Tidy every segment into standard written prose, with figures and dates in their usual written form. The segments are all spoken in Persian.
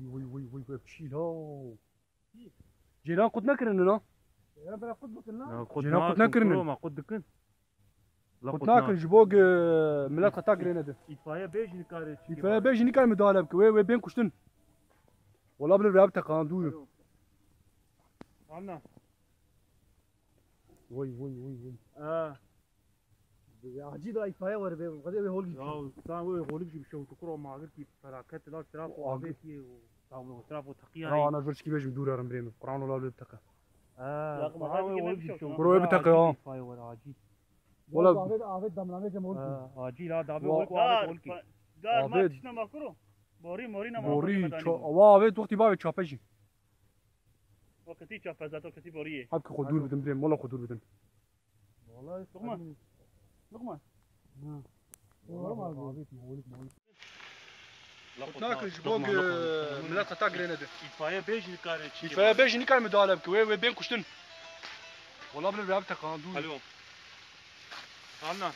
وي بشيلها جيران قد نكرن لا انا برا قد بكنا جيران قد نكرن ما قد دكن قد ناكر جبوق ملات خطا قرينا ده İtfaiye beş nikare فا بيجي نكال مدالب وي بين كشتن والله بلا رابطه قاندو Anna. وي عجيب ايفايا ور بي غادي هولي Ya sen böyle golü bir şey tukuro mağdur ki felaket la trafo abeti o tamam trafo takiya. انا فرشكي بيجي بدور ارم بريم قران ولا بتقى Ya ما هاي golü bir şey. برو بتقى İtfaiye var acil. ولا عافيت دملانه جمهور Acil ha dabe Wa- gol ki. دار ما عابد. تشنا ما كرو بوري مورينا ما بوري واه وقتي بابي تشابجي وقتي شاف زاتو كتي بوريه ابكي خدور بدم بريم والله خدور بدم Vallahi لقمه ناكل جبوق ملات خطا قرينا ده İtfaiye beş nikare فا بيجي نكال مدالب وي بين كشتن والله بلا رابطه قاندو Alo. Anna.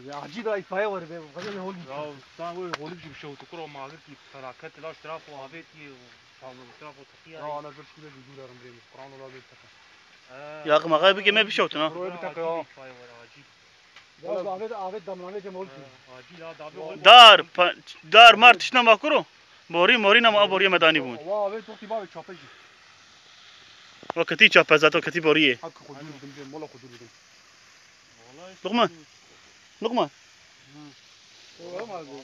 عجيب ايفايا ور بي غادي هولي Ya sen böyle golü bir şey tukuro mağdur ki felaket la trafo abeti o tamam trafo takiya. انا فرشكي بيجي بدور ارم بريم قران ولا بتقى يا اخي ما غايب ما بيشوتنا برو بتقى عافيت دملانه جمهور Acil ha dabe gol. دار ما تشنا ما كرو بوري مورينا ما بوريه مداني بون واه وقتي بابي تشابجي وقتي شاف زاتو كتي بوريه ابكي خدور بدم بريم والله خدور بدم لقمه لقمه والله ما